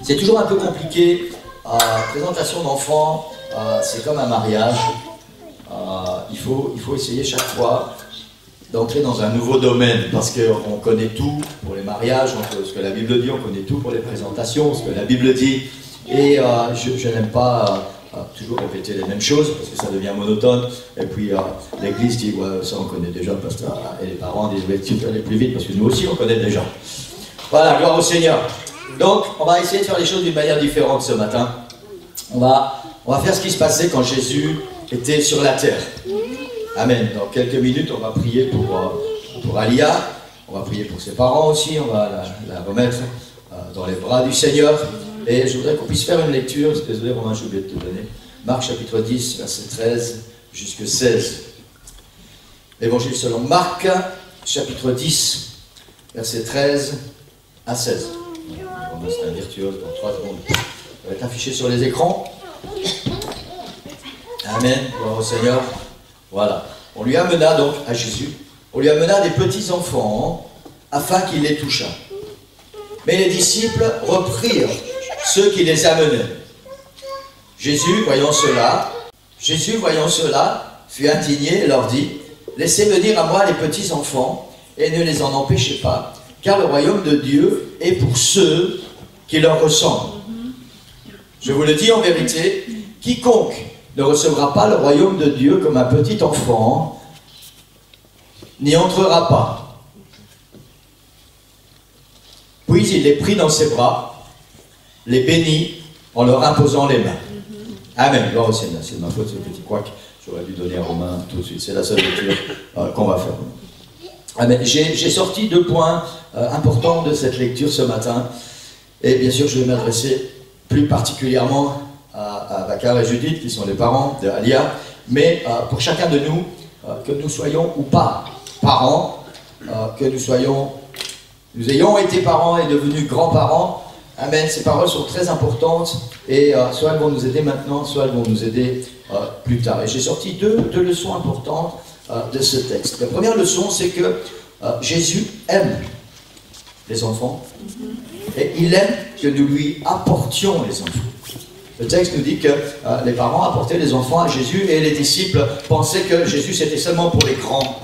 C'est toujours un peu compliqué. Présentation d'enfants, c'est comme un mariage. Il faut essayer chaque fois d'entrer dans un nouveau domaine, parce qu'on connaît tout pour les mariages, ce que la Bible dit, on connaît tout pour les présentations, ce que la Bible dit, et je n'aime pas toujours répéter les mêmes choses, parce que ça devient monotone, et puis l'Église dit, ouais, ça on connaît déjà, pasteur, et les parents disent, ouais, tu peux aller plus vite, parce que nous aussi on connaît déjà. Voilà, gloire au Seigneur. Donc, on va essayer de faire les choses d'une manière différente ce matin. On va faire ce qui se passait quand Jésus était sur la terre. Amen. Dans quelques minutes, on va prier pour Alia. On va prier pour ses parents aussi. On va la remettre dans les bras du Seigneur. Et je voudrais qu'on puisse faire une lecture. Désolé, Romain, j'ai oublié de te donner. Marc chapitre 10, verset 13 jusqu'à 16. L'évangile selon Marc, chapitre 10, verset 13 à 16. C'est un virtuose dans 3 secondes. Ça va être affiché sur les écrans. Amen. Gloire au Seigneur. Voilà. On lui amena donc à Jésus, on lui amena des petits enfants afin qu'il les touchât. Mais les disciples reprirent ceux qui les amenaient. Jésus, voyant cela, fut indigné et leur dit, laissez venir à moi les petits enfants et ne les en empêchez pas, car le royaume de Dieu est pour ceux qui leur ressemblent. Je vous le dis en vérité, quiconque ne recevra pas le royaume de Dieu comme un petit enfant, n'y entrera pas. Puis il les prit dans ses bras, les bénit en leur imposant les mains. Amen. Gloire au Seigneur. C'est de ma faute ce petit couac. J'aurais dû donner à Romain tout de suite. C'est la seule lecture qu'on va faire. Amen. J'ai sorti 2 points importants de cette lecture ce matin. Et bien sûr, je vais m'adresser plus particulièrement à Bakar et Judith, qui sont les parents d'Alia, mais pour chacun de nous, que nous soyons ou pas parents, que nous ayons été parents et devenus grands-parents, amen, ces paroles sont très importantes, et soit elles vont nous aider maintenant, soit elles vont nous aider plus tard. Et j'ai sorti deux leçons importantes de ce texte. La première leçon, c'est que Jésus aime les enfants, et il aime que nous lui apportions les enfants. Le texte nous dit que les parents apportaient les enfants à Jésus et les disciples pensaient que Jésus c'était seulement pour les grands.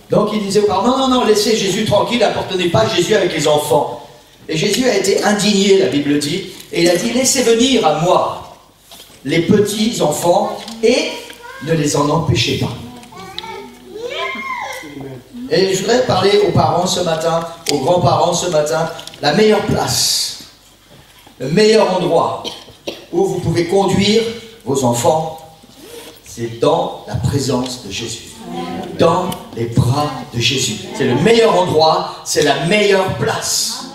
Donc ils disaient aux parents, non, laissez Jésus tranquille, n'apportez pas Jésus avec les enfants. Et Jésus a été indigné, la Bible dit, et il a dit, laissez venir à moi les petits enfants et ne les en empêchez pas. Et je voudrais parler aux parents ce matin, aux grands-parents ce matin, la meilleure place, le meilleur endroit où vous pouvez conduire vos enfants, c'est dans la présence de Jésus, dans les bras de Jésus. C'est le meilleur endroit, c'est la meilleure place.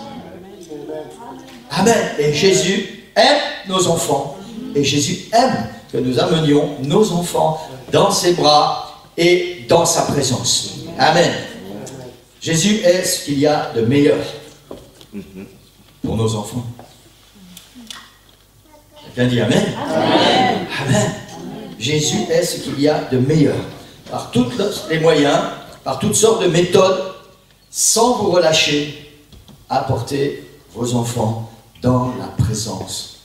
Amen. Et Jésus aime nos enfants, et Jésus aime que nous amenions nos enfants dans ses bras et dans sa présence. Amen. Jésus est ce qu'il y a de meilleur pour nos enfants. Quelqu'un dit Amen. Amen. Amen. Jésus est ce qu'il y a de meilleur. Par tous les moyens, par toutes sortes de méthodes, sans vous relâcher, apportez vos enfants dans la présence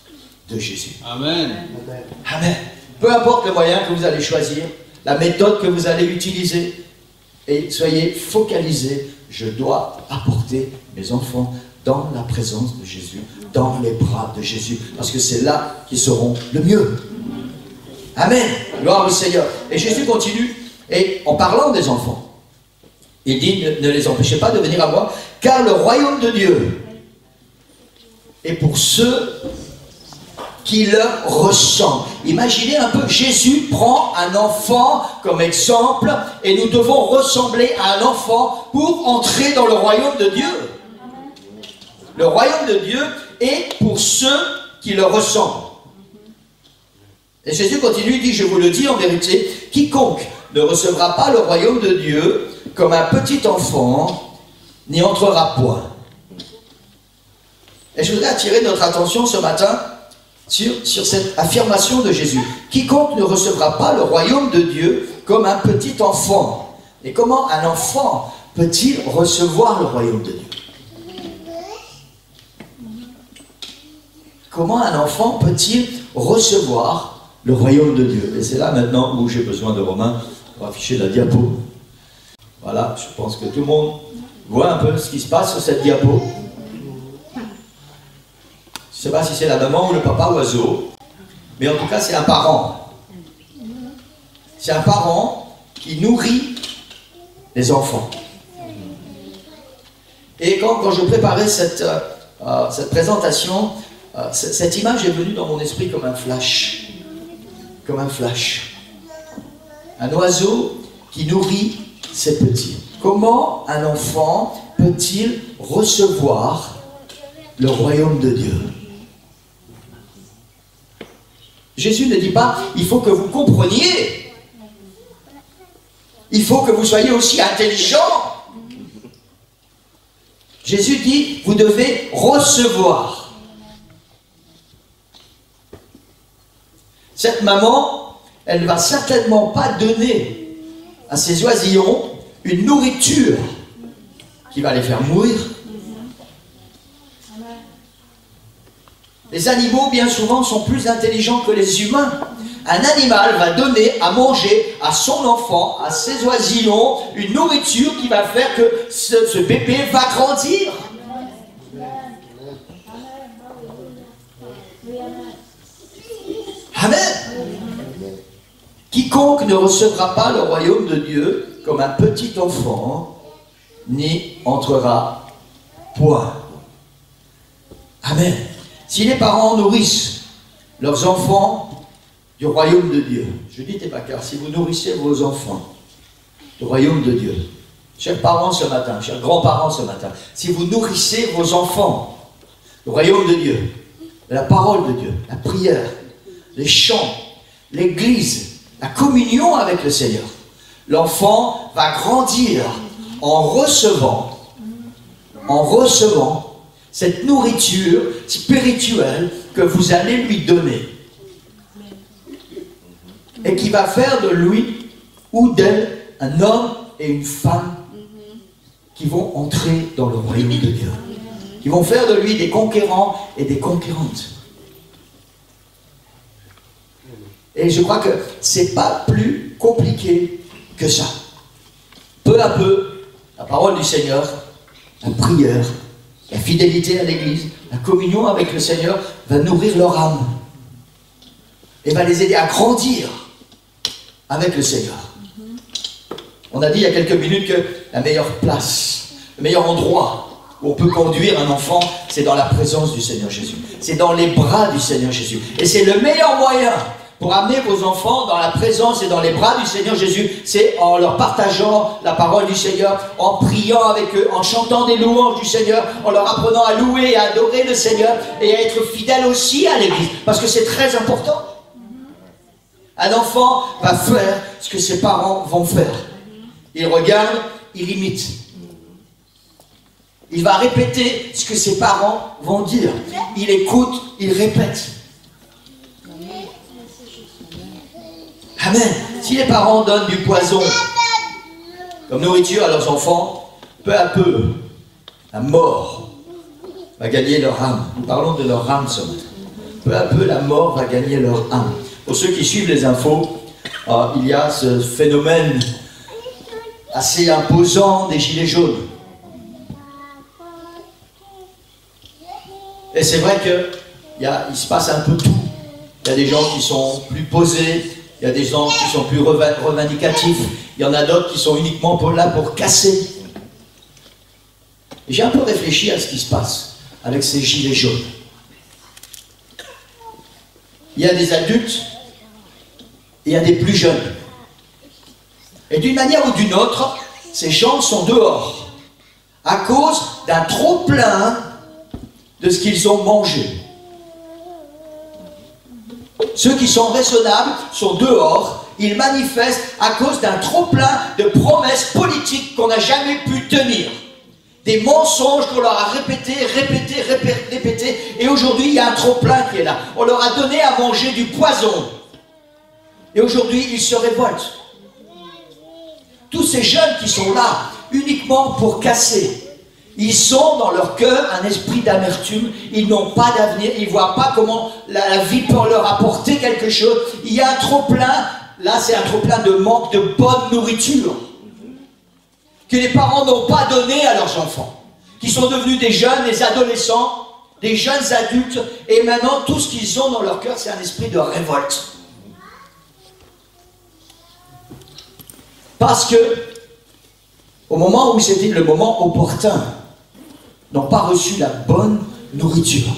de Jésus. Amen. Amen. Peu importe le moyen que vous allez choisir, la méthode que vous allez utiliser, et soyez focalisés, je dois apporter mes enfants dans la présence de Jésus, dans les bras de Jésus, parce que c'est là qu'ils seront le mieux. Amen. Gloire au Seigneur. Et Jésus continue, et en parlant des enfants, il dit, ne les empêchez pas de venir à moi, car le royaume de Dieu est pour ceux qui leur ressemblent. Imaginez un peu, Jésus prend un enfant comme exemple, et nous devons ressembler à un enfant pour entrer dans le royaume de Dieu. Le royaume de Dieu est pour ceux qui le ressemblent. Et Jésus continue, il dit, je vous le dis en vérité, quiconque ne recevra pas le royaume de Dieu comme un petit enfant, n'y entrera point. Et je voudrais attirer notre attention ce matin sur cette affirmation de Jésus. Quiconque ne recevra pas le royaume de Dieu comme un petit enfant. Et comment un enfant peut-il recevoir le royaume de Dieu? comment un enfant peut-il recevoir le royaume de Dieu? Et c'est là maintenant où j'ai besoin de Romain pour afficher la diapo. Voilà, je pense que tout le monde voit un peu ce qui se passe sur cette diapo. Je ne sais pas si c'est la maman ou le papa oiseau, mais en tout cas c'est un parent. C'est un parent qui nourrit les enfants. Et quand je préparais cette présentation, cette image est venue dans mon esprit comme un flash. Comme un flash. Un oiseau qui nourrit ses petits. Comment un enfant peut-il recevoir le royaume de Dieu? Jésus ne dit pas, il faut que vous compreniez. Il faut que vous soyez aussi intelligent. Jésus dit, vous devez recevoir. Cette maman, elle ne va certainement pas donner à ses oisillons une nourriture qui va les faire mourir. Les animaux, bien souvent, sont plus intelligents que les humains. Un animal va donner à manger à son enfant, à ses oisillons, une nourriture qui va faire que ce bébé va grandir. Amen. Quiconque ne recevra pas le royaume de Dieu comme un petit enfant, n'y entrera point. Amen. Si les parents nourrissent leurs enfants du royaume de Dieu, je dis tes pas car si vous nourrissez vos enfants du royaume de Dieu, chers parents ce matin, chers grands-parents ce matin, si vous nourrissez vos enfants du royaume de Dieu, de la parole de Dieu, la prière, les chants, l'église, la communion avec le Seigneur, l'enfant va grandir en recevant cette nourriture spirituelle que vous allez lui donner et qui va faire de lui ou d'elle un homme et une femme qui vont entrer dans le royaume de Dieu, qui vont faire de lui des conquérants et des conquérantes. Et je crois que c'est pas plus compliqué que ça. Peu à peu, la parole du Seigneur, la prière, la fidélité à l'Église, la communion avec le Seigneur va nourrir leur âme et va les aider à grandir avec le Seigneur. On a dit il y a quelques minutes que la meilleure place, le meilleur endroit où on peut conduire un enfant, c'est dans la présence du Seigneur Jésus. C'est dans les bras du Seigneur Jésus. Et c'est le meilleur moyen pour amener vos enfants dans la présence et dans les bras du Seigneur Jésus, c'est en leur partageant la parole du Seigneur, en priant avec eux, en chantant des louanges du Seigneur, en leur apprenant à louer et à adorer le Seigneur et à être fidèle aussi à l'Église, parce que c'est très important. Un enfant va faire ce que ses parents vont faire. Il regarde, il imite. Il va répéter ce que ses parents vont dire. Il écoute, il répète. Amen. Si les parents donnent du poison comme nourriture à leurs enfants, peu à peu, la mort va gagner leur âme. Nous parlons de leur âme ce matin. Peu à peu, la mort va gagner leur âme. Pour ceux qui suivent les infos, il y a ce phénomène assez imposant des gilets jaunes. Et c'est vrai qu'il se passe un peu tout. Il y a des gens qui sont plus posés, il y a des gens qui sont plus revendicatifs, il y en a d'autres qui sont uniquement là pour casser. Et j'ai un peu réfléchi à ce qui se passe avec ces gilets jaunes. Il y a des adultes et il y a des plus jeunes. Et d'une manière ou d'une autre, ces gens sont dehors à cause d'un trop-plein de ce qu'ils ont mangé. Ceux qui sont raisonnables sont dehors, ils manifestent à cause d'un trop-plein de promesses politiques qu'on n'a jamais pu tenir. Des mensonges qu'on leur a répétés, et aujourd'hui il y a un trop-plein qui est là. On leur a donné à manger du poison. Et aujourd'hui ils se révoltent. Tous ces jeunes qui sont là uniquement pour casser, Ils ont dans leur cœur un esprit d'amertume, ils n'ont pas d'avenir, ils ne voient pas comment la vie peut leur apporter quelque chose. Il y a un trop-plein, là c'est un trop-plein de manque de bonne nourriture, que les parents n'ont pas donné à leurs enfants, qui sont devenus des jeunes, des adolescents, des jeunes adultes, et maintenant tout ce qu'ils ont dans leur cœur c'est un esprit de révolte. Parce que, au moment où c'était le moment opportun, n'ont pas reçu la bonne nourriture.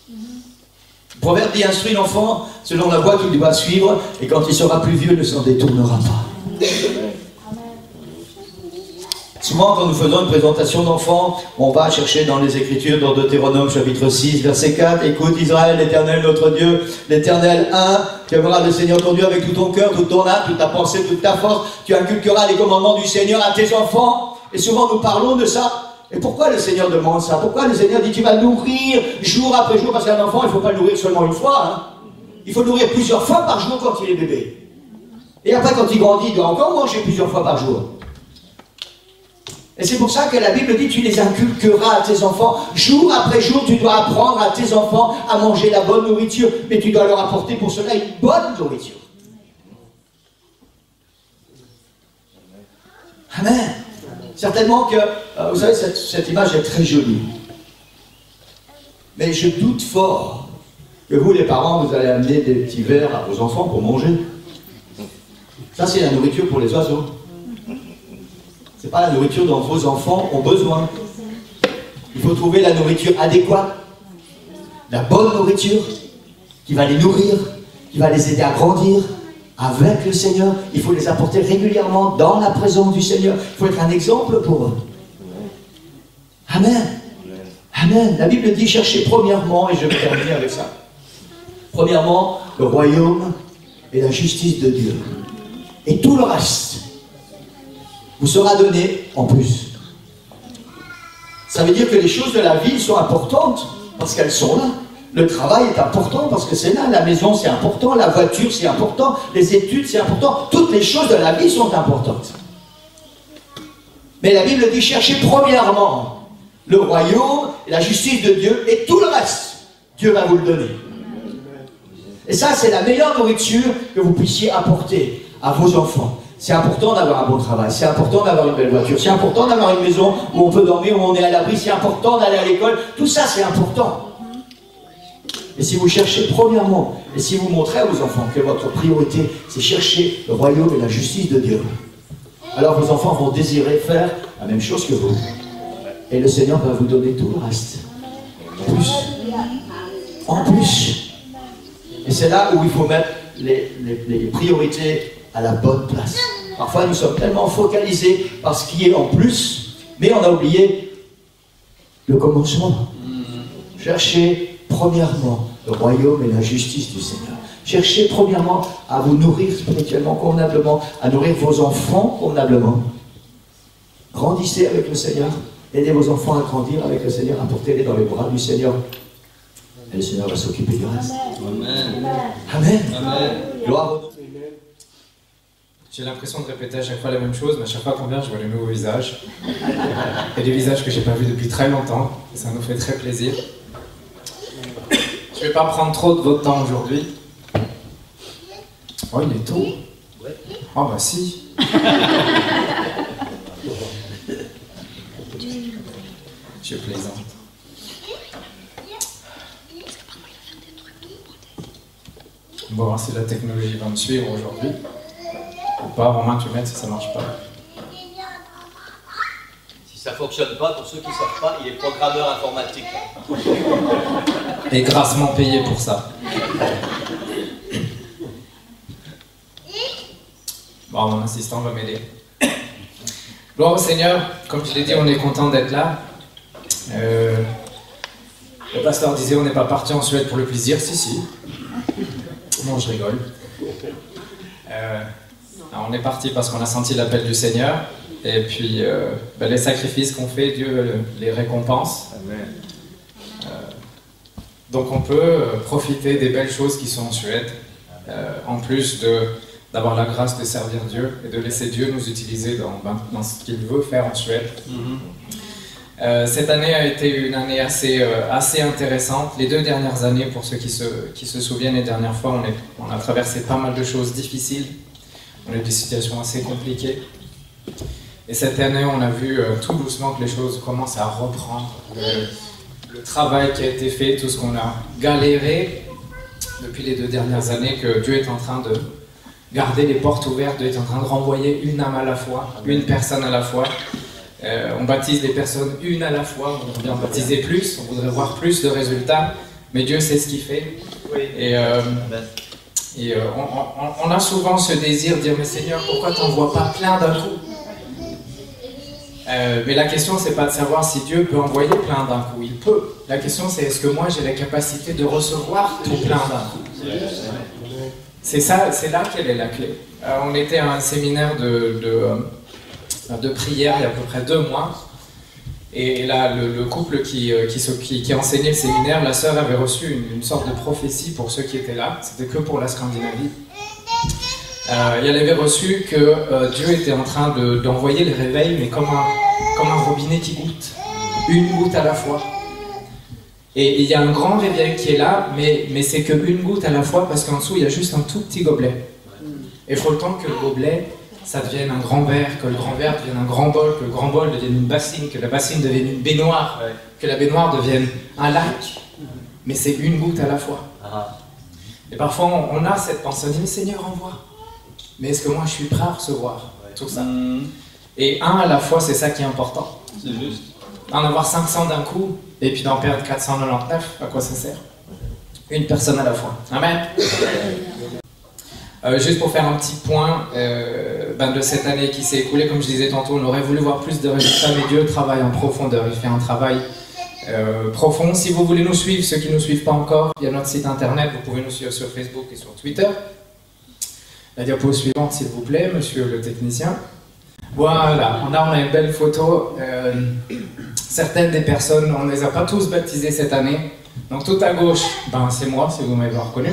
Le proverbe dit: instruis l'enfant selon la voie qu'il doit suivre, et quand il sera plus vieux, il ne s'en détournera pas. Souvent, quand nous faisons une présentation d'enfants, on va chercher dans les Écritures, dans Deutéronome chapitre 6, verset 4, « Écoute Israël, l'Éternel notre Dieu, l'Éternel un, tu aimeras le Seigneur ton Dieu avec tout ton cœur, toute ton âme, toute ta pensée, toute ta force, tu inculqueras les commandements du Seigneur à tes enfants. » Et souvent nous parlons de ça. Et pourquoi le Seigneur demande ça? Pourquoi le Seigneur dit: tu vas nourrir jour après jour? Parce qu'un enfant, il ne faut pas le nourrir seulement une fois. Hein. Il faut le nourrir plusieurs fois par jour quand il est bébé. Et après, quand il grandit, il doit encore manger plusieurs fois par jour. Et c'est pour ça que la Bible dit: tu les inculqueras à tes enfants. Jour après jour, tu dois apprendre à tes enfants à manger la bonne nourriture. Mais tu dois leur apporter pour cela une bonne nourriture. Amen. Certainement que, vous savez, cette image est très jolie. Mais je doute fort que vous, les parents, vous allez amener des petits verres à vos enfants pour manger. Ça, c'est la nourriture pour les oiseaux. Ce n'est pas la nourriture dont vos enfants ont besoin. Il faut trouver la nourriture adéquate, la bonne nourriture qui va les nourrir, qui va les aider à grandir avec le Seigneur. Il faut les apporter régulièrement dans la présence du Seigneur. Il faut être un exemple pour eux. Amen. Amen. La Bible dit: cherchez premièrement, et je vais terminer avec ça, premièrement le royaume et la justice de Dieu. Et tout le reste vous sera donné en plus. Ça veut dire que les choses de la vie sont importantes parce qu'elles sont là. Le travail est important parce que c'est là. La maison, c'est important. La voiture, c'est important. Les études, c'est important. Toutes les choses de la vie sont importantes. Mais la Bible dit: cherchez premièrement le royaume et la justice de Dieu, et tout le reste, Dieu va vous le donner. Et ça, c'est la meilleure nourriture que vous puissiez apporter à vos enfants. C'est important d'avoir un bon travail, c'est important d'avoir une belle voiture, c'est important d'avoir une maison où on peut dormir, où on est à l'abri, c'est important d'aller à l'école. Tout ça, c'est important. Et si vous cherchez premièrement, et si vous montrez à vos enfants que votre priorité, c'est chercher le royaume et la justice de Dieu, alors vos enfants vont désirer faire la même chose que vous. Et le Seigneur va vous donner tout le reste. En plus. En plus. Et c'est là où il faut mettre les priorités à la bonne place. Parfois, nous sommes tellement focalisés par ce qui est en plus, mais on a oublié le commencement. Cherchez premièrement le royaume et la justice du Seigneur. Cherchez premièrement à vous nourrir spirituellement convenablement, à nourrir vos enfants convenablement. Grandissez avec le Seigneur. Aidez vos enfants à grandir avec le Seigneur. Apportez-les dans les bras du Seigneur. Et le Seigneur va s'occuper du reste. Amen. Amen. Amen. Gloire au nom. J'ai l'impression de répéter à chaque fois la même chose, mais à chaque fois qu'on vient, je vois les nouveaux visages. Et des visages que je n'ai pas vus depuis très longtemps. Et ça nous fait très plaisir. Je ne vais pas prendre trop de votre temps aujourd'hui. Oh, il est tôt. Oh, bah si. Je plaisante. On va voir si la technologie va me suivre aujourd'hui. Ou pas, Romain, tu m'aides si ça marche pas. Si ça fonctionne pas, pour ceux qui ne savent pas, il est programmeur informatique. Et grassement payé pour ça. Bon, mon assistant va m'aider. Gloire au Seigneur, comme je l'ai dit, on est content d'être là. Le pasteur disait on n'est pas parti en Suède pour le plaisir, si. Bon, je rigole. On est parti parce qu'on a senti l'appel du Seigneur, et puis les sacrifices qu'on fait, Dieu les récompense. Donc on peut profiter des belles choses qui sont en Suède, en plus d'avoir la grâce de servir Dieu et de laisser Dieu nous utiliser dans ce qu'il veut faire en Suède. Cette année a été une année assez intéressante. Les 2 dernières années, pour ceux qui se souviennent, les dernières fois, on a traversé pas mal de choses difficiles. On a eu des situations assez compliquées. Et cette année, on a vu tout doucement que les choses commencent à reprendre. Le travail qui a été fait, tout ce qu'on a galéré depuis les 2 dernières années, que Dieu est en train de garder les portes ouvertes, Dieu est en train de renvoyer une âme à la fois, une personne à la fois. On baptise les personnes une à la fois, on voudrait bien baptiser plus, on voudrait voir plus de résultats, mais Dieu sait ce qu'il fait. Et on a souvent ce désir de dire, mais Seigneur, pourquoi tu n'envoies pas plein d'un coup? Mais la question, c'est pas de savoir si Dieu peut envoyer plein d'un coup, il peut. La question, c'est est-ce que moi j'ai la capacité de recevoir tout plein d'un coup? C'est ça, c'est là quelle est la clé. On était à un séminaire de prière il y a à peu près 2 mois. Et là, le couple qui enseignait le séminaire, la sœur avait reçu une sorte de prophétie pour ceux qui étaient là. C'était que pour la Scandinavie. Et elle avait reçu que Dieu était en train d'envoyer le réveil, mais comme un robinet qui goûte. Une goutte à la fois. Et il y a un grand réveil qui est là, mais c'est qu'une goutte à la fois, parce qu'en dessous, il y a juste un tout petit gobelet. Et il faut le temps que le gobelet, ça devienne un grand verre, que le grand verre devienne un grand bol, que le grand bol devienne une bassine, que la bassine devienne une baignoire, que la baignoire devienne un lac. Mais c'est une goutte à la fois. Et parfois, on a cette pensée, on dit, mais Seigneur, envoie. Mais est-ce que moi, je suis prêt à recevoir tout ça? Et un à la fois, c'est ça qui est important. C'est juste. En avoir 500 d'un coup, et puis d'en perdre 499, à quoi ça sert? Une personne à la fois. Amen. Juste pour faire un petit point de cette année qui s'est écoulée, comme je disais tantôt, on aurait voulu voir plus de résultats, mais Dieu travaille en profondeur, il fait un travail profond. Si vous voulez nous suivre, ceux qui ne nous suivent pas encore, il y a notre site internet, vous pouvez nous suivre sur Facebook et sur Twitter. La diapo suivante, s'il vous plaît, monsieur le technicien. Voilà, on a une belle photo. Certaines des personnes, on ne les a pas tous baptisées cette année. Donc tout à gauche, c'est moi, si vous m'avez reconnu.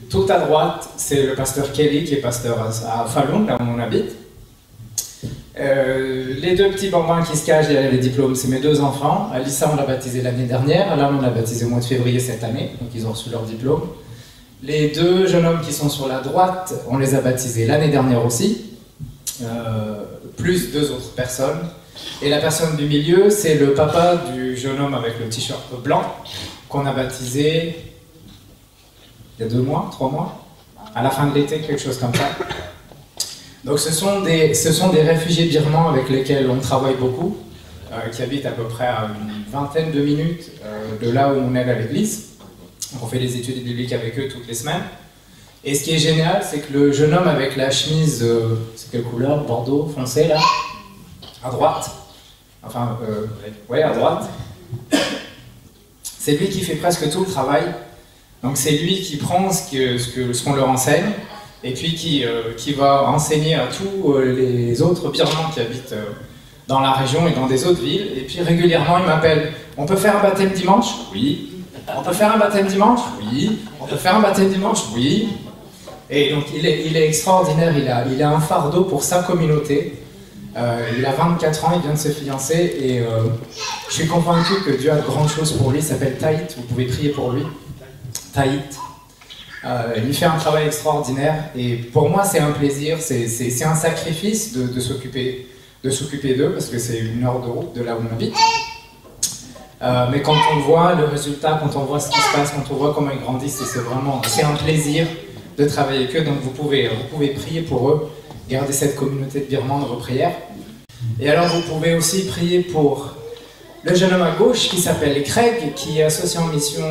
Tout à droite, c'est le pasteur Kelly, qui est pasteur à Falun, là où on habite. Les 2 petits bambins qui se cachent derrière les diplômes, c'est mes 2 enfants. Alissa, on l'a baptisé l'année dernière. Alan, on l'a baptisé au mois de février cette année. Donc ils ont reçu leur diplôme. Les 2 jeunes hommes qui sont sur la droite, on les a baptisés l'année dernière aussi. Plus 2 autres personnes. Et la personne du milieu, c'est le papa du jeune homme avec le t-shirt blanc, qu'on a baptisé il y a 2 mois, 3 mois, à la fin de l'été, quelque chose comme ça. Donc ce sont des réfugiés birmans avec lesquels on travaille beaucoup, qui habitent à peu près à une vingtaine de minutes de là où on est à l'église. On fait des études bibliques avec eux toutes les semaines. Et ce qui est génial, c'est que le jeune homme avec la chemise, c'est quelle couleur? Bordeaux, foncé là? À droite. Enfin, ouais, à droite. C'est lui qui fait presque tout le travail. Donc c'est lui qui prend ce qu'on leur enseigne, et puis qui va enseigner à tous les autres Birmans qui habitent dans la région et dans des autres villes. Et puis régulièrement, il m'appelle. On peut faire un baptême dimanche? Oui. On peut faire un baptême dimanche? Oui. On peut faire un baptême dimanche? Oui. Et donc il est extraordinaire, il a un fardeau pour sa communauté. Il a 24 ans, il vient de se fiancer, et je suis convaincu que Dieu a de grandes choses pour lui. Il s'appelle Taït, vous pouvez prier pour lui. Taït. Il fait un travail extraordinaire, et pour moi c'est un plaisir, c'est un sacrifice de s'occuper d'eux, parce que c'est 1 heure de route de là où on habite. Mais quand on voit le résultat, quand on voit ce qui se passe, quand on voit comment ils grandissent, c'est un plaisir de travailler avec eux. Donc vous pouvez prier pour eux, garder cette communauté de Birmans dans vos prières. Et alors vous pouvez aussi prier pour le jeune homme à gauche qui s'appelle Craig, qui est associé en mission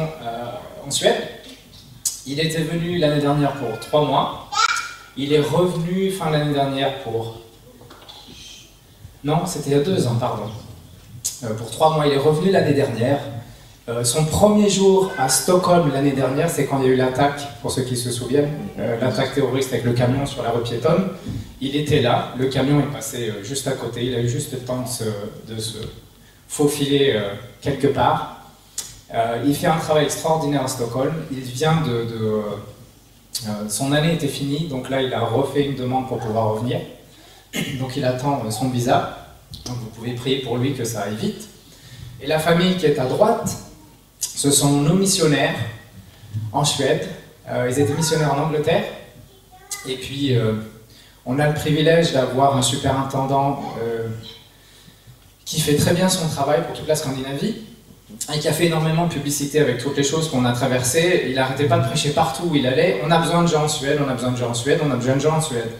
en Suède. Il était venu l'année dernière pour 3 mois. Il est revenu fin l'année dernière pour... Non, c'était il y a 2 ans, pardon. Pour 3 mois, il est revenu l'année dernière. Son premier jour à Stockholm l'année dernière, c'est quand il y a eu l'attaque, pour ceux qui se souviennent, l'attaque terroriste avec le camion sur la rue piétonne. Il était là, le camion est passé juste à côté, il a eu juste le temps de se faufiler quelque part. Il fait un travail extraordinaire à Stockholm. Il vient Son année était finie, donc là il a refait une demande pour pouvoir revenir. Donc il attend son visa, donc vous pouvez prier pour lui que ça aille vite. Et la famille qui est à droite, ce sont nos missionnaires en Suède. Ils étaient missionnaires en Angleterre. Et puis on a le privilège d'avoir un superintendant qui fait très bien son travail pour toute la Scandinavie et qui a fait énormément de publicité avec toutes les choses qu'on a traversées. Il n'arrêtait pas de prêcher partout où il allait. On a besoin de gens en Suède, on a besoin de gens en Suède, on a besoin de gens en Suède.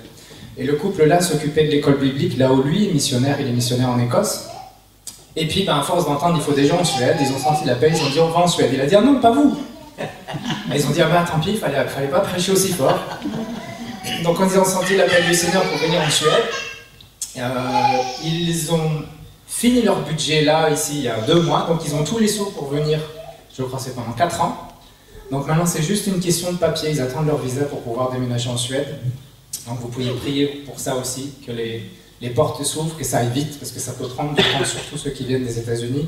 Et le couple-là s'occupait de l'école biblique, là où lui est missionnaire, il est missionnaire en Écosse. Et puis, à force d'entendre il faut des gens en Suède, ils ont senti l'appel, ils ont dit on va en Suède. Il a dit ah non, pas vous. Et ils ont dit ah ben tant pis, il fallait pas prêcher aussi fort. Donc quand ils ont senti l'appel du Seigneur pour venir en Suède, ils ont fini leur budget là, ici, il y a 2 mois, donc ils ont tous les sous pour venir, je crois que c'est pendant 4 ans. Donc maintenant c'est juste une question de papier, ils attendent leur visa pour pouvoir déménager en Suède. Donc vous pouvez prier pour ça aussi, que les portes s'ouvrent, que ça aille vite, parce que ça peut prendre du temps, surtout ceux qui viennent des États-Unis.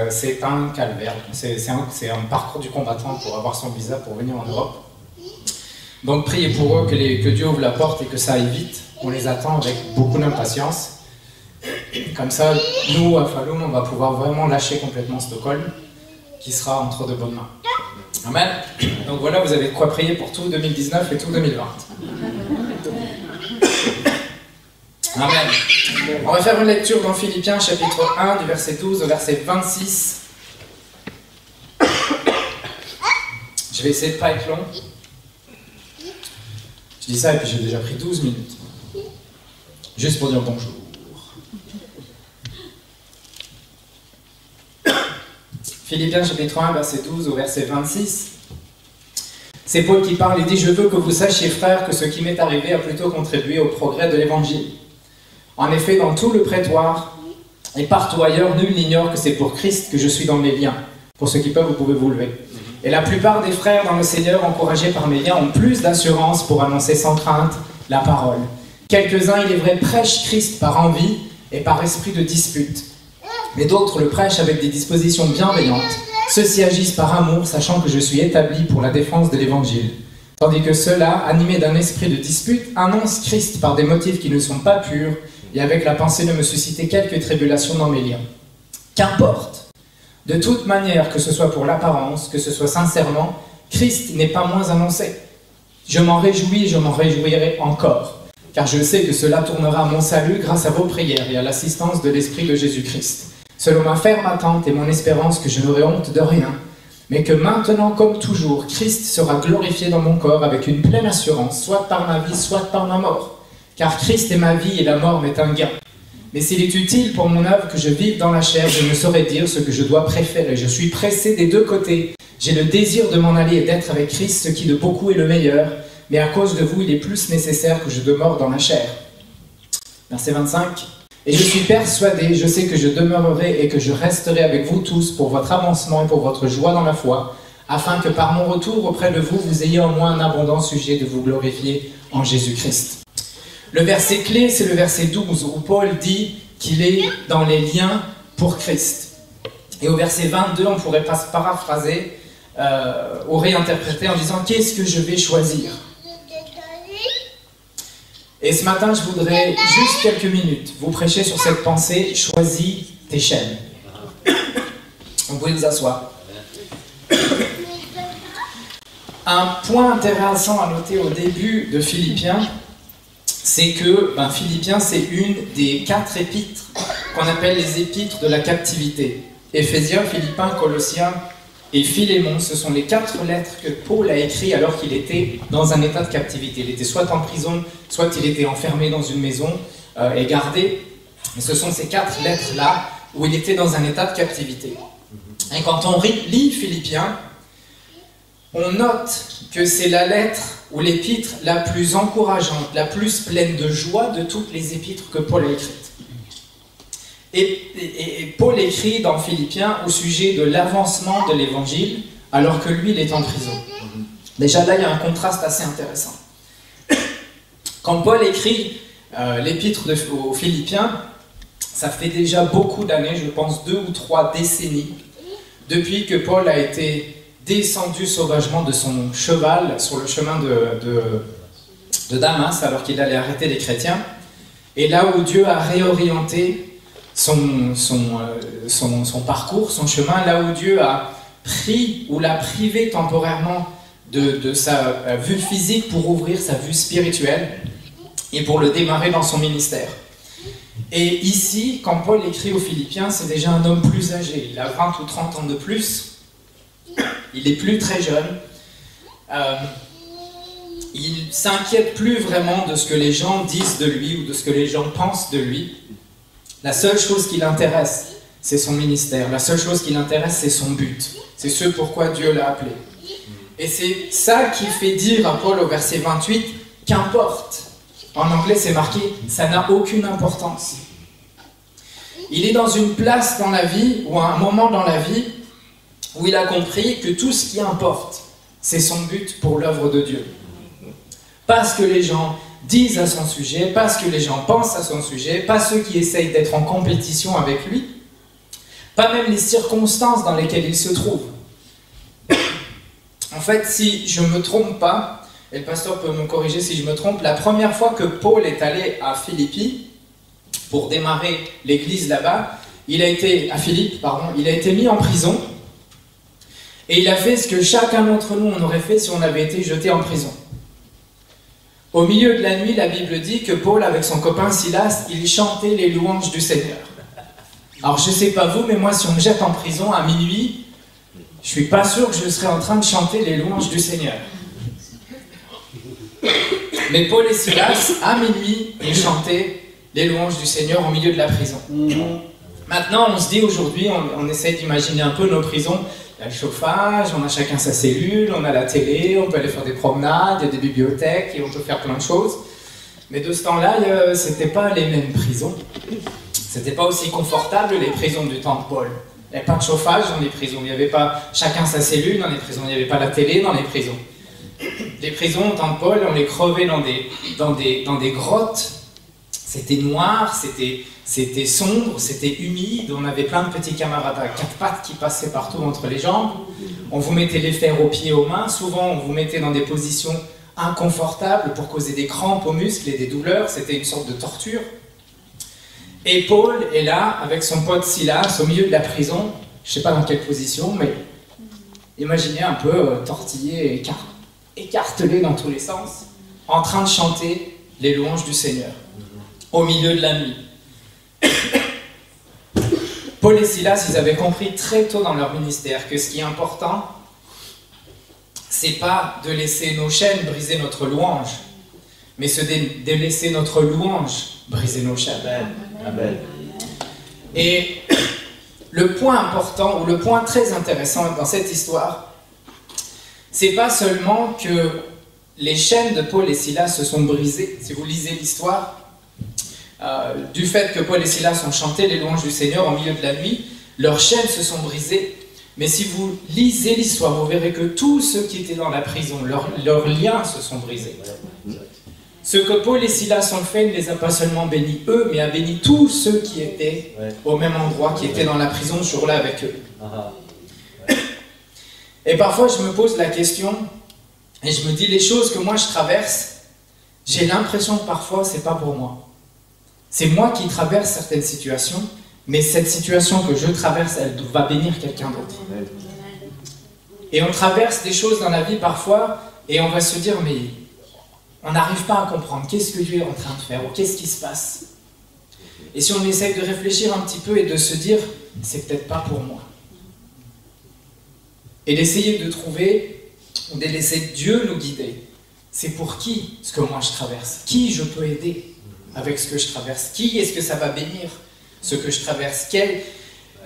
C'est un calvaire, c'est un parcours du combattant pour avoir son visa pour venir en Europe. Donc priez pour eux, que Dieu ouvre la porte et que ça aille vite. On les attend avec beaucoup d'impatience. Comme ça, nous, à Falun, on va pouvoir vraiment lâcher complètement Stockholm, qui sera entre de bonnes mains. Amen. Donc voilà, vous avez de quoi prier pour tout 2019 et tout 2020. Amen. On va faire une lecture dans Philippiens, chapitre 1, du verset 12 au verset 26. Je vais essayer de ne pas être long. Je dis ça et puis j'ai déjà pris 12 minutes. Juste pour dire bonjour. Philippiens chapitre 1, verset 12 au verset 26. C'est Paul qui parle et dit « Je veux que vous sachiez, frères, que ce qui m'est arrivé a plutôt contribué au progrès de l'Évangile. En effet, dans tout le prétoire et partout ailleurs, nul n'ignore que c'est pour Christ que je suis dans mes liens. » Pour ceux qui peuvent, vous pouvez vous lever. « Et la plupart des frères dans le Seigneur, encouragés par mes liens, ont plus d'assurance pour annoncer sans crainte la parole. Quelques-uns, il est vrai, prêchent Christ par envie et par esprit de dispute. Mais d'autres le prêchent avec des dispositions bienveillantes. Ceux-ci agissent par amour, sachant que je suis établi pour la défense de l'Évangile. Tandis que ceux-là, animés d'un esprit de dispute, annoncent Christ par des motifs qui ne sont pas purs et avec la pensée de me susciter quelques tribulations dans mes liens. Qu'importe! De toute manière, que ce soit pour l'apparence, que ce soit sincèrement, Christ n'est pas moins annoncé. Je m'en réjouis et je m'en réjouirai encore, car je sais que cela tournera à mon salut grâce à vos prières et à l'assistance de l'Esprit de Jésus-Christ. Selon ma ferme attente et mon espérance que je n'aurai honte de rien, mais que maintenant, comme toujours, Christ sera glorifié dans mon corps avec une pleine assurance, soit par ma vie, soit par ma mort. Car Christ est ma vie et la mort m'est un gain. Mais s'il est utile pour mon œuvre que je vive dans la chair, je ne saurais dire ce que je dois préférer. Je suis pressé des deux côtés. J'ai le désir de m'en aller et d'être avec Christ, ce qui de beaucoup est le meilleur, mais à cause de vous, il est plus nécessaire que je demeure dans la chair. Verset 25. Et je suis persuadé, je sais que je demeurerai et que je resterai avec vous tous pour votre avancement et pour votre joie dans la foi, afin que par mon retour auprès de vous, vous ayez en moi un abondant sujet de vous glorifier en Jésus-Christ. Le verset clé, c'est le verset 12, où Paul dit qu'il est dans les liens pour Christ. Et au verset 22, on pourrait paraphraser ou réinterpréter en disant « Qu'est-ce que je vais choisir ?» Et ce matin, je voudrais juste quelques minutes vous prêcher sur cette pensée « Choisis tes chaînes ». Vous pouvez vous asseoir. Un point intéressant à noter au début de Philippiens, c'est que Philippiens, c'est une des 4 épîtres qu'on appelle les épîtres de la captivité. Éphésiens, Philippiens, Colossiens et Philémon, ce sont les 4 lettres que Paul a écrites alors qu'il était dans un état de captivité. Il était soit en prison, soit il était enfermé dans une maison et gardé. Et ce sont ces 4 lettres-là où il était dans un état de captivité. Et quand on lit Philippiens, on note que c'est la lettre ou l'épître la plus encourageante, la plus pleine de joie de toutes les épîtres que Paul a écrites. Et Paul écrit dans Philippiens au sujet de l'avancement de l'Évangile, alors que lui, il est en prison. Déjà là, il y a un contraste assez intéressant. Quand Paul écrit l'épître aux Philippiens, ça fait déjà beaucoup d'années, je pense 2 ou 3 décennies, depuis que Paul a été descendu sauvagement de son cheval sur le chemin de Damas alors qu'il allait arrêter les chrétiens. Et là où Dieu a réorienté son parcours, son chemin, là où Dieu a pris ou l'a privé temporairement de sa vue physique pour ouvrir sa vue spirituelle et pour le démarrer dans son ministère. Et ici, quand Paul écrit aux Philippiens, c'est déjà un homme plus âgé. Il a 20 ou 30 ans de plus. Il n'est plus très jeune. Il ne s'inquiète plus vraiment de ce que les gens disent de lui ou de ce que les gens pensent de lui. La seule chose qui l'intéresse, c'est son ministère. La seule chose qui l'intéresse, c'est son but. C'est ce pourquoi Dieu l'a appelé. Et c'est ça qui fait dire à Paul au verset 28, qu'importe. En anglais, c'est marqué, ça n'a aucune importance. Il est dans une place dans la vie, ou à un moment dans la vie, où il a compris que tout ce qui importe, c'est son but pour l'œuvre de Dieu. Pas ce que les gens disent à son sujet, pas ce que les gens pensent à son sujet, pas ceux qui essayent d'être en compétition avec lui, pas même les circonstances dans lesquelles il se trouve. En fait, si je ne me trompe pas, et le pasteur peut me corriger si je me trompe, la première fois que Paul est allé à Philippi, pour démarrer l'église là-bas, il a été mis en prison, et il a fait ce que chacun d'entre nous on aurait fait si on avait été jeté en prison. Au milieu de la nuit, la Bible dit que Paul, avec son copain Silas, il chantait les louanges du Seigneur. Alors je ne sais pas vous, mais moi si on me jette en prison à minuit, je ne suis pas sûr que je serais en train de chanter les louanges du Seigneur. Mais Paul et Silas, à minuit, ils chantaient les louanges du Seigneur au milieu de la prison. Maintenant, on se dit aujourd'hui, on essaie d'imaginer un peu nos prisons. Il y a le chauffage, on a chacun sa cellule, on a la télé, on peut aller faire des promenades, il y a des bibliothèques et on peut faire plein de choses. Mais de ce temps-là, c'était pas les mêmes prisons. C'était pas aussi confortable les prisons du temps de Paul. Il n'y avait pas de chauffage dans les prisons, il n'y avait pas chacun sa cellule dans les prisons, il n'y avait pas la télé dans les prisons. Les prisons, au temps de Paul, on les crevait dans des grottes. C'était noir, c'était sombre, c'était humide. On avait plein de petits camarades à quatre pattes qui passaient partout entre les jambes. On vous mettait les fers aux pieds et aux mains. Souvent, on vous mettait dans des positions inconfortables pour causer des crampes aux muscles et des douleurs. C'était une sorte de torture. Et Paul est là, avec son pote Silas, au milieu de la prison. Je ne sais pas dans quelle position, mais imaginez un peu tortillé et écartelé dans tous les sens, en train de chanter les louanges du Seigneur, au milieu de la nuit. Paul et Silas, ils avaient compris très tôt dans leur ministère que ce qui est important, c'est pas de laisser nos chaînes briser notre louange, mais c'est de laisser notre louange briser nos chaînes. Amen. Amen. Et le point important, ou le point très intéressant dans cette histoire, c'est pas seulement que les chaînes de Paul et Silas se sont brisées. Si vous lisez l'histoire, du fait que Paul et Silas ont chanté les louanges du Seigneur au milieu de la nuit, leurs chaînes se sont brisées. Mais si vous lisez l'histoire, vous verrez que tous ceux qui étaient dans la prison, leurs liens se sont brisés. Ce que Paul et Silas ont fait ne les a pas seulement bénis eux, mais a béni tous ceux qui étaient au même endroit, qui étaient dans la prison ce jour-là avec eux. Et parfois je me pose la question, et je me dis les choses que moi je traverse, j'ai l'impression que parfois c'est pas pour moi. C'est moi qui traverse certaines situations, mais cette situation que je traverse, elle va bénir quelqu'un d'autre. Et on traverse des choses dans la vie parfois, et on va se dire, mais on n'arrive pas à comprendre qu'est-ce que Dieu est en train de faire, ou qu'est-ce qui se passe. Et si on essaye de réfléchir un petit peu et de se dire, c'est peut-être pas pour moi. Et d'essayer de trouver, ou de laisser Dieu nous guider. C'est pour qui ce que moi je traverse? Qui je peux aider avec ce que je traverse? Qui est-ce que ça va bénir ce que je traverse?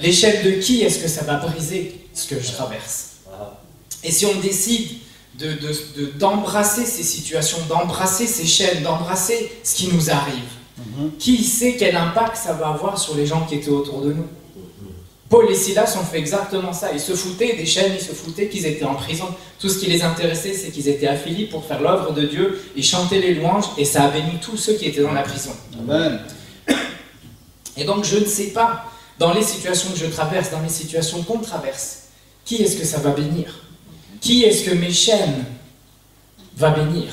L'échelle de qui est-ce que ça va briser ce que je traverse? Et si on décide d'embrasser ces situations, d'embrasser ces chaînes, d'embrasser ce qui nous arrive, qui sait quel impact ça va avoir sur les gens qui étaient autour de nous? Paul et Silas ont fait exactement ça. Ils se foutaient des chaînes, ils se foutaient qu'ils étaient en prison. Tout ce qui les intéressait, c'est qu'ils étaient à Philippe pour faire l'œuvre de Dieu. Ils chantaient les louanges et ça a béni tous ceux qui étaient dans la prison. Amen. Et donc je ne sais pas, dans les situations que je traverse, dans les situations qu'on traverse, qui est-ce que ça va bénir? Qui est-ce que mes chaînes va bénir?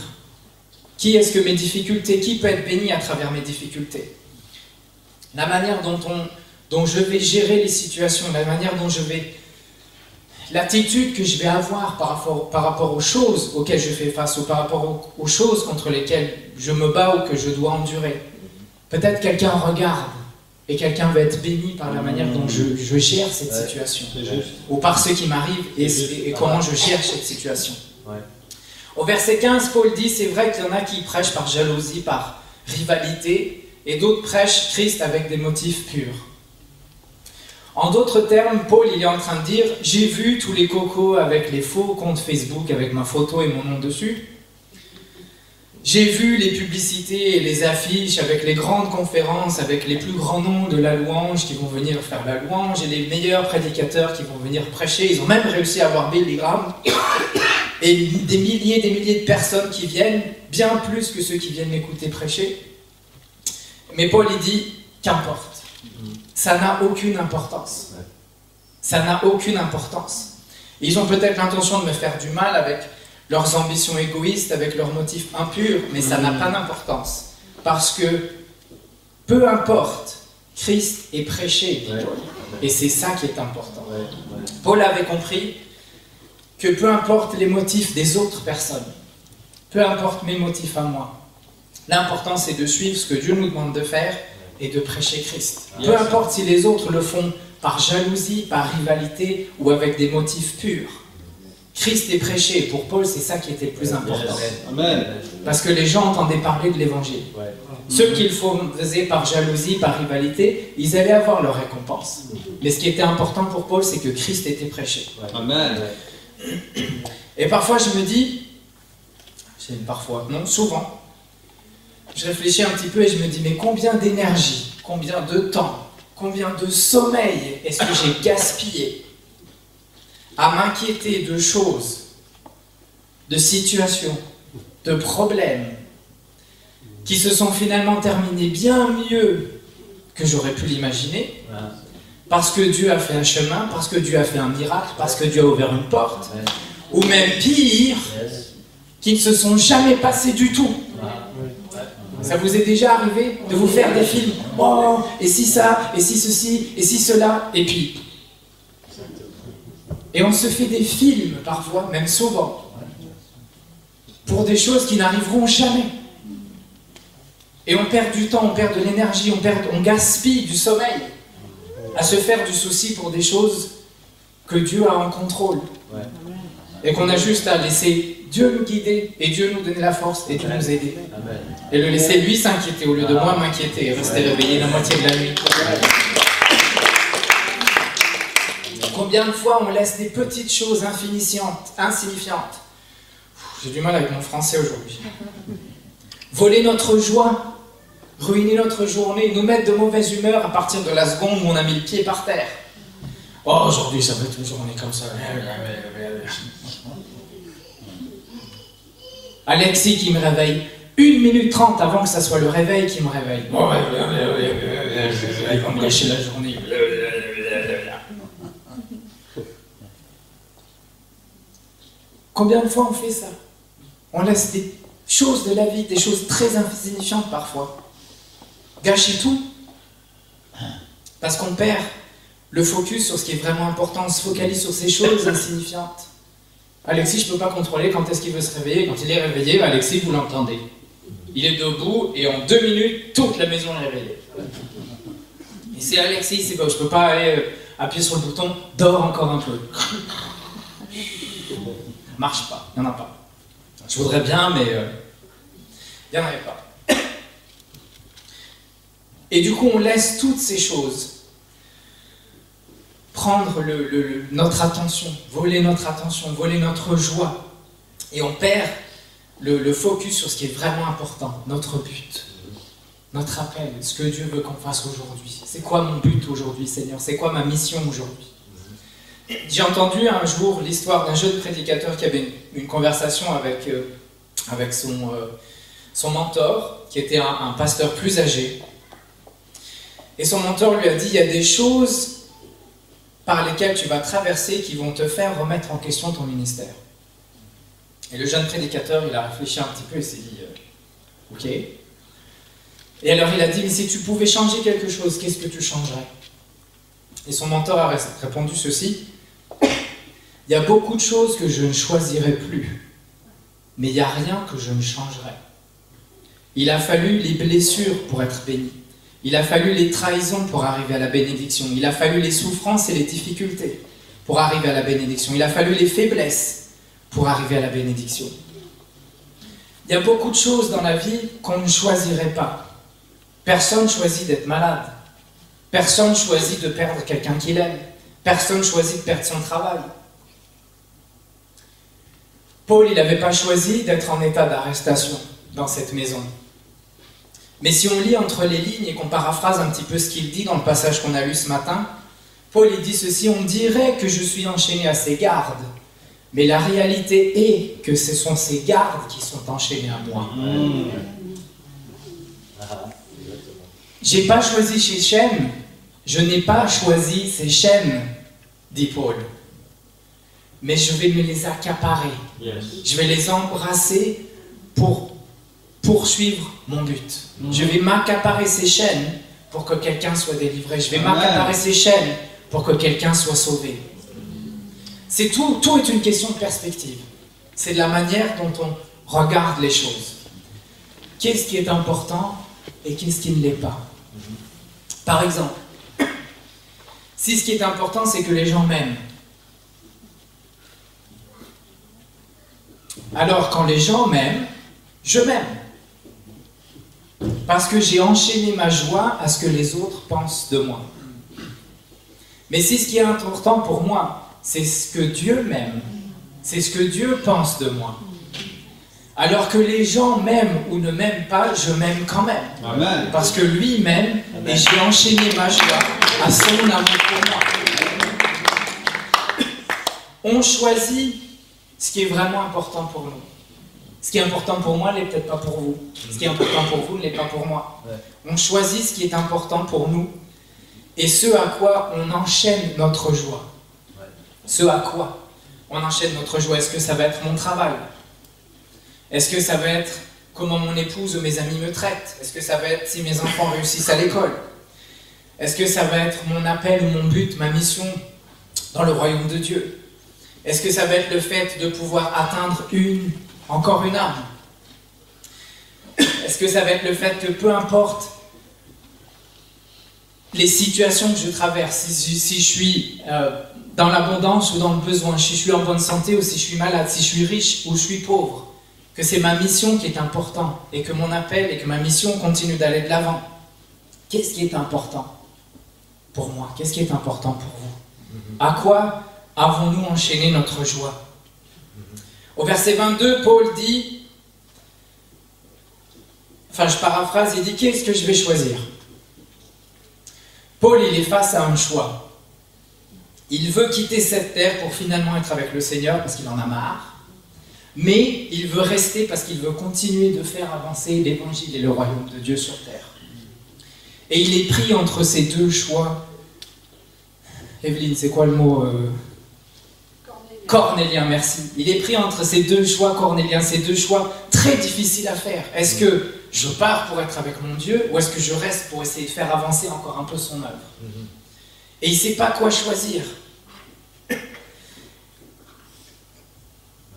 Qui est-ce que mes difficultés, qui peut être béni à travers mes difficultés? La manière dont je vais gérer les situations, la manière dont l'attitude que je vais avoir par rapport aux choses auxquelles je fais face, ou par rapport aux choses contre lesquelles je me bats ou que je dois endurer. Peut-être quelqu'un regarde et quelqu'un va être béni par la manière dont je gère cette situation, ou par ce qui m'arrive et comment je gère cette situation. Au verset 15, Paul dit, c'est vrai qu'il y en a qui prêchent par jalousie, par rivalité, et d'autres prêchent Christ avec des motifs purs. En d'autres termes, Paul il est en train de dire, j'ai vu tous les cocos avec les faux comptes Facebook avec ma photo et mon nom dessus. J'ai vu les publicités et les affiches avec les grandes conférences, avec les plus grands noms de la louange qui vont venir faire la louange et les meilleurs prédicateurs qui vont venir prêcher. Ils ont même réussi à avoir Billy Graham et des milliers de personnes qui viennent, bien plus que ceux qui viennent m'écouter prêcher. Mais Paul il dit, qu'importe. Ça n'a aucune importance. Ça n'a aucune importance. Ils ont peut-être l'intention de me faire du mal avec leurs ambitions égoïstes, avec leurs motifs impurs, mais ça n'a pas d'importance. Parce que, peu importe, Christ est prêché. Et c'est ça qui est important. Paul avait compris que peu importe les motifs des autres personnes, peu importe mes motifs à moi, l'important c'est de suivre ce que Dieu nous demande de faire et de prêcher Christ. Peu importe si les autres le font par jalousie, par rivalité ou avec des motifs purs. Christ est prêché. Pour Paul, c'est ça qui était le plus important. Parce que les gens entendaient parler de l'évangile. Ceux qui le faisaient par jalousie, par rivalité, ils allaient avoir leur récompense. Mais ce qui était important pour Paul, c'est que Christ était prêché. Et parfois, je me dis, souvent, je réfléchis un petit peu et je me dis, mais combien d'énergie, combien de temps, combien de sommeil est-ce que j'ai gaspillé à m'inquiéter de choses, de situations, de problèmes qui se sont finalement terminés bien mieux que j'aurais pu l'imaginer, parce que Dieu a fait un chemin, parce que Dieu a fait un miracle, parce que Dieu a ouvert une porte, ou même pire, qui ne se sont jamais passés du tout. Ça vous est déjà arrivé de vous faire des films? Oh, et si ça, et si ceci, et si cela, et puis... Et on se fait des films parfois, même souvent, pour des choses qui n'arriveront jamais. Et on perd du temps, on perd de l'énergie, on gaspille du sommeil à se faire du souci pour des choses que Dieu a en contrôle. Et qu'on a juste à laisser Dieu nous guider et Dieu nous donner la force et Dieu nous aider. Et le laisser lui s'inquiéter au lieu de moi m'inquiéter et rester réveillé la moitié de la nuit. Combien de fois on laisse des petites choses insignifiantes. J'ai du mal avec mon français aujourd'hui. Voler notre joie, ruiner notre journée, nous mettre de mauvaise humeur à partir de la seconde où on a mis le pied par terre. Oh, aujourd'hui ça va être une journée comme ça. Alexis qui me réveille 1 minute 30 avant que ça soit le réveil qui me réveille. Il va me gâcher la journée. Combien de fois on fait ça? On laisse des choses de la vie, des choses très insignifiantes parfois, gâcher tout, parce qu'on perd le focus sur ce qui est vraiment important, on se focalise sur ces choses insignifiantes. Alexis, je ne peux pas contrôler quand est-ce qu'il veut se réveiller. Quand il est réveillé, Alexis, vous l'entendez. Il est debout et en 2 minutes, toute la maison est réveillée. Et c'est Alexis, c'est bon, je ne peux pas aller appuyer sur le bouton, dors encore un peu. Marche pas, il n'y en a pas. Je voudrais bien, mais il n'y en avait pas. Et du coup, on laisse toutes ces choses prendre notre attention, voler notre joie. Et on perd le focus sur ce qui est vraiment important, notre but, notre appel, ce que Dieu veut qu'on fasse aujourd'hui. C'est quoi mon but aujourd'hui, Seigneur? C'est quoi ma mission aujourd'hui? J'ai entendu un jour l'histoire d'un jeune prédicateur qui avait une conversation avec son mentor, qui était un pasteur plus âgé. Et son mentor lui a dit, il y a des choses par lesquelles tu vas traverser qui vont te faire remettre en question ton ministère. Et le jeune prédicateur, il a réfléchi un petit peu et s'est dit ok. Et alors il a dit, mais si tu pouvais changer quelque chose, qu'est-ce que tu changerais? Et son mentor a répondu ceci: il y a beaucoup de choses que je ne choisirai plus, mais il n'y a rien que je ne changerai. Il a fallu les blessures pour être béni. Il a fallu les trahisons pour arriver à la bénédiction. Il a fallu les souffrances et les difficultés pour arriver à la bénédiction. Il a fallu les faiblesses pour arriver à la bénédiction. Il y a beaucoup de choses dans la vie qu'on ne choisirait pas. Personne ne choisit d'être malade. Personne ne choisit de perdre quelqu'un qu'il aime. Personne ne choisit de perdre son travail. Paul, il n'avait pas choisi d'être en état d'arrestation dans cette maison. Mais si on lit entre les lignes et qu'on paraphrase un petit peu ce qu'il dit dans le passage qu'on a lu ce matin, Paul il dit ceci: on dirait que je suis enchaîné à ces gardes, mais la réalité est que ce sont ces gardes qui sont enchaînés à moi. J'ai pas choisi ces chaînes, je n'ai pas choisi ces chaînes, dit Paul. Mais je vais me les accaparer. Yes. Je vais les embrasser pour poursuivre mon but. Je vais m'accaparer ces chaînes pour que quelqu'un soit délivré. Je vais m'accaparer ces chaînes pour que quelqu'un soit sauvé. C'est tout est une question de perspective. C'est de la manière dont on regarde les choses. Qu'est-ce qui est important et qu'est-ce qui ne l'est pas? Par exemple, si ce qui est important, c'est que les gens m'aiment, alors quand les gens m'aiment, je m'aime. Parce que j'ai enchaîné ma joie à ce que les autres pensent de moi. Mais si ce qui est important pour moi, c'est ce que Dieu m'aime, c'est ce que Dieu pense de moi, alors que les gens m'aiment ou ne m'aiment pas, je m'aime quand même. Amen. Parce que lui m'aime et j'ai enchaîné ma joie à son amour pour moi. On choisit ce qui est vraiment important pour nous. Ce qui est important pour moi n'est peut-être pas pour vous. Ce qui est important pour vous ne l'est pas pour moi. On choisit ce qui est important pour nous et ce à quoi on enchaîne notre joie. Ce à quoi on enchaîne notre joie. Est-ce que ça va être mon travail? Est-ce que ça va être comment mon épouse ou mes amis me traitent? Est-ce que ça va être si mes enfants réussissent à l'école? Est-ce que ça va être mon appel ou mon but, ma mission dans le royaume de Dieu? Est-ce que ça va être le fait de pouvoir atteindre encore une âme? Est-ce que ça va être le fait que peu importe les situations que je traverse, si je suis dans l'abondance ou dans le besoin, si je suis en bonne santé ou si je suis malade, si je suis riche ou je suis pauvre, que c'est ma mission qui est importante et que mon appel et que ma mission continue d'aller de l'avant. Qu'est-ce qui est important pour moi? Qu'est-ce qui est important pour vous? À quoi avons-nous enchaîné notre joie? Au verset 22, Paul dit, enfin je paraphrase, il dit: qu'est-ce que je vais choisir? Paul, il est face à un choix. Il veut quitter cette terre pour finalement être avec le Seigneur parce qu'il en a marre, mais il veut rester parce qu'il veut continuer de faire avancer l'évangile et le royaume de Dieu sur terre. Et il est pris entre ces deux choix. Evelyne, c'est quoi le mot Cornélien, merci. Il est pris entre ces deux choix cornéliens, ces deux choix très difficiles à faire. Est-ce que je pars pour être avec mon Dieu ou est-ce que je reste pour essayer de faire avancer encore un peu son œuvre? Et il ne sait pas quoi choisir.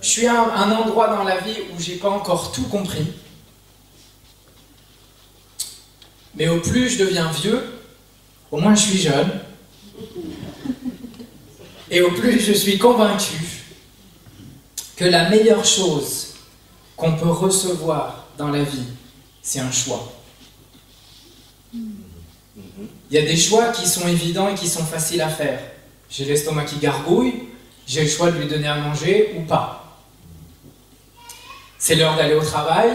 Je suis à un endroit dans la vie où je n'ai pas encore tout compris. Mais au plus je deviens vieux, au moins je suis jeune. Et au plus je suis convaincu que la meilleure chose qu'on peut recevoir dans la vie, c'est un choix. Il y a des choix qui sont évidents et qui sont faciles à faire. J'ai l'estomac qui gargouille, j'ai le choix de lui donner à manger ou pas. C'est l'heure d'aller au travail,